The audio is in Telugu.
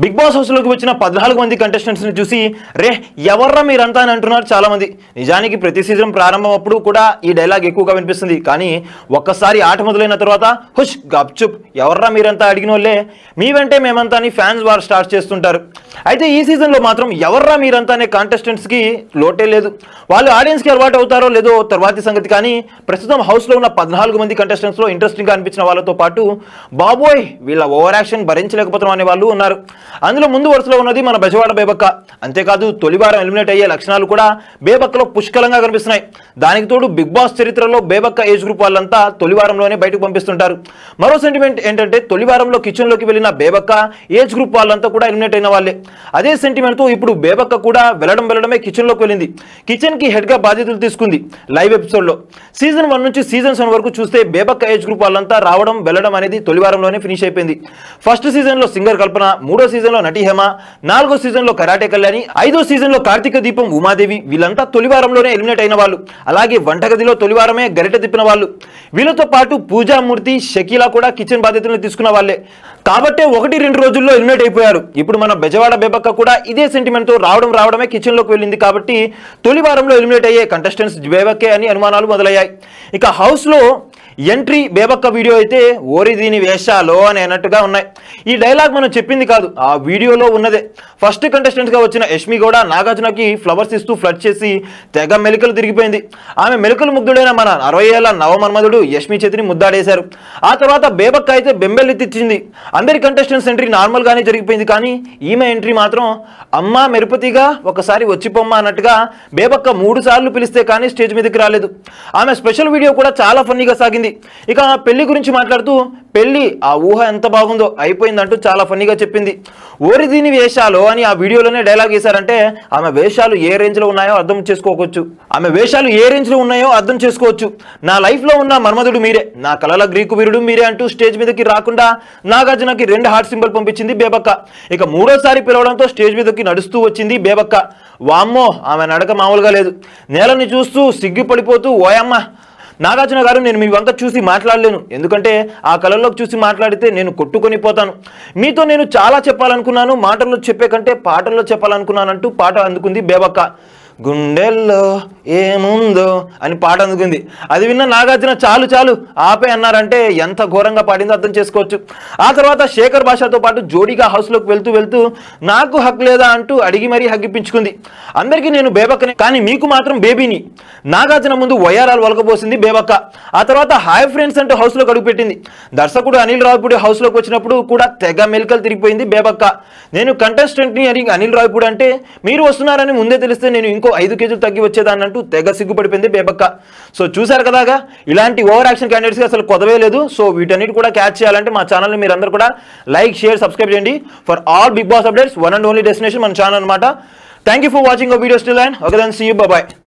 బిగ్ బాస్ హౌస్లోకి వచ్చిన 14 మంది కంటెస్టెంట్స్ని చూసి రే ఎవర్రా మీరంతా అని అంటున్నారు చాలామంది. నిజానికి ప్రతి సీజన్ ప్రారంభం అప్పుడు కూడా ఈ డైలాగ్ ఎక్కువగా వినిపిస్తుంది. కానీ ఒక్కసారి ఆట మొదలైన తర్వాత హుష్ గప్చుప్ ఎవర్రా మీరంతా అడిగిన వాళ్ళే మీ వెంటే మేమంతా అని ఫ్యాన్స్ వారు స్టార్ట్ చేస్తుంటారు. అయితే ఈ సీజన్లో మాత్రం ఎవర్రా మీరంతా అనే కాంటెస్టెంట్స్కి లోటే లేదు. వాళ్ళు ఆడియన్స్కి అలవాటు అవుతారో లేదో తర్వాతి సంగతి. కానీ ప్రస్తుతం హౌస్లో ఉన్న 14 మంది కంటెస్టెంట్స్లో ఇంట్రెస్టింగ్గా అనిపించిన వాళ్ళతో పాటు బాబోయ్ వీళ్ళ ఓవర్ యాక్షన్ భరించలేకపోతున్నాం అనే వాళ్ళు ఉన్నారు. అందులో ముందు వరుసలో ఉన్నది మన బెజవాడ బేబక్క. అంతేకాదు తొలి వారం ఎలిమినేట్ అయ్యే లక్షణాలు కూడా బేబక్కలో పుష్కలంగా కనిపిస్తున్నాయి. దానికి తోడు బిగ్ బాస్ చరిత్రలో బేబక్క ఏజ్ గ్రూప్ వాళ్ళంతా తొలి వారంలోనే బయటకు పంపిస్తుంటారు. మరో సెంటిమెంట్ ఏంటంటే తొలి వారంలో కిచెన్లోకి వెళ్ళిన బేబక్క ఏజ్ గ్రూప్ వాళ్ళంతా కూడా ఎలిమినేట్ అయిన వాళ్ళే. అదే సెంటిమెంట్తో ఇప్పుడు బేబక్క కూడా వెళ్ళడమే కిచెన్లోకి వెళ్ళింది. కిచెన్కి హెడ్గా బాధ్యతలు తీసుకుంది. లైవ్ ఎపిసోడ్లో సీజన్ 1 నుంచి సీజన్ 7 వరకు చూస్తే బేబక్క ఏజ్ గ్రూప్ వాళ్ళంతా రావడం వెళ్ళడం అనేది తొలి వారంలోనే ఫినిష్ అయిపోయింది. ఫస్ట్ సీజన్లో సింగర్ కల్పన, మూడో సీజన్లో నటి హేమ, నాలుగో సీజన్లో కరాటే కళ్యాణి, ఐదో సీజన్లో కార్తీక దీపం ఉమాదేవి వీళ్ళంతా తొలి వారంలోనే ఎలిమినేట్ అయిన వాళ్ళు. అలాగే వంటగదిలో తొలి వారమే గరిట తిప్పిన వాళ్ళు. వీళ్ళతో పాటు పూజామూర్తి, షకీలా కూడా కిచెన్ బాధ్యతలను తీసుకున్న వాళ్ళే. కాబట్టే 1-2 రోజుల్లో ఎలిమినేట్ అయిపోయారు. ఇప్పుడు మన బెజవాడ బేబక్క కూడా ఇదే సెంటిమెంట్తో రావడమే కిచెన్లోకి వెళ్ళింది. కాబట్టి తొలి వారంలో ఎలిమినేట్ అయ్యే కంటెస్టెంట్స్ బేబక్కే అని అనుమానాలు మొదలయ్యాయి. ఇక హౌస్లో ఎంట్రీ బేబక్క వీడియో అయితే ఓరి దీని వేషాలో అని అన్నట్టుగా ఉన్నాయి. ఈ డైలాగ్ మనం చెప్పింది కాదు, ఆ వీడియోలో ఉన్నదే. ఫస్ట్ కంటెస్టెంట్గా వచ్చిన యష్మి కూడా నాగార్జునకి ఫ్లవర్స్ ఇస్తూ ఫ్లడ్ చేసి తెగ మెలికలు తిరిగిపోయింది. ఆమె మెలికలు ముగ్ధుడైన మన 60 ఏళ్ల నవమన్మధుడు యష్మి చేతిని ముద్దాడేశారు. ఆ తర్వాత బేబక్క అయితే బెంబెల్లెత్తిచ్చింది. అందరి కంటెస్టెంట్స్ ఎంట్రీ నార్మల్గానే జరిగిపోయింది. కానీ ఈమె ఎంట్రీ మాత్రం అమ్మ మెరుపతిగా ఒకసారి వచ్చిపోమ్మ అన్నట్టుగా బేబక్క 3 సార్లు పిలిస్తే కానీ స్టేజ్ మీదకి రాలేదు. ఆమె స్పెషల్ వీడియో కూడా చాలా ఫన్నీగా సాగింది. ఇక పెళ్లి గురించి మాట్లాడుతూ పెళ్లి ఆ ఊహ ఎంత బాగుందో అయిపోయిందంటూ చాలా ఫన్నీగా చెప్పింది. ఓరి దీని వేషాలు అని ఆ వీడియోలోనే డైలాగ్ వేశారంటే ఆమె వేషాలు ఏ రేంజ్లో ఉన్నాయో అర్థం చేసుకోవచ్చు. నా లైఫ్లో ఉన్న మన్మధుడు మీరే, నా కలల గ్రీకు వీరుడు మీరే అంటూ స్టేజ్ మీదకి రాకుండా నాగార్జునకి 2 హార్ట్ సింబల్ పంపించింది బేబక్క. ఇక మూడోసారి పిలవడంతో స్టేజ్ మీదకి నడుస్తూ వచ్చింది బేబక్క. వామ్మో ఆమె నడక మామూలుగా లేదు. నేలని చూస్తూ సిగ్గుపడిపోతూ ఓయమ్మ నాగార్జున గారు నేను మీ వంక చూసి మాట్లాడలేను, ఎందుకంటే ఆ కళల్లోకి చూసి మాట్లాడితే నేను కొట్టుకొని పోతాను. మీతో నేను చాలా చెప్పాలనుకున్నాను, మాటల్లో చెప్పే కంటే పాటల్లో చెప్పాలనుకున్నాను అంటూ పాట అందుకుంది బేబక్క. గుండెల్లో ఏముందో అని పాట అందుకుంది. అది విన్న నాగార్జున చాలు ఆపే అన్నారంటే ఎంత ఘోరంగా పాడిందో అర్థం చేసుకోవచ్చు. ఆ తర్వాత శేఖర్ భాషతో పాటు జోడీగా హౌస్లోకి వెళ్తూ నాకు హక్ లేదా అంటూ అడిగి మరీ హగ్గిపించుకుంది. అందరికీ నేను బేబక్కనే, కానీ మీకు మాత్రం బేబీని. నాగార్జున ముందు వయ్యారాలు వలకపోసింది బేబక్క. ఆ తర్వాత హాయ్ ఫ్రెండ్స్ అంటూ హౌస్లోకి అడుగుపెట్టింది. దర్శకుడు అనిల్ రావిపూడి హౌస్లోకి వచ్చినప్పుడు కూడా తెగ మెలికలు తిరిగిపోయింది బేబక్క. నేను కంటెస్టెంట్ని అని అనిల్ రావిపూడి అంటే మీరు వస్తున్నారని ముందే తెలిస్తే నేను ఇంకో 5 కేజీలు తగ్గి వచ్చేదాన్ని అంటూ తెగ సిగ్గుపడిపోయింది బేబక్క. సో చూసారు కదాగా, ఇలాంటి ఓవర్ యాక్షన్ క్యాండిడేట్స్కి అసలు కొదవే లేదు. సో వీటన్నిటి కూడా క్యాచ్ చేయాలంటే మా ఛానల్ని మీరందరూ కూడా లైక్, షేర్, సబ్స్క్రైబ్ చేయండి. For all Bigg Boss updates, one and only destination మన ఛానల్ అనమాట. Thank you for watching our videos till end. Okay then see you, by.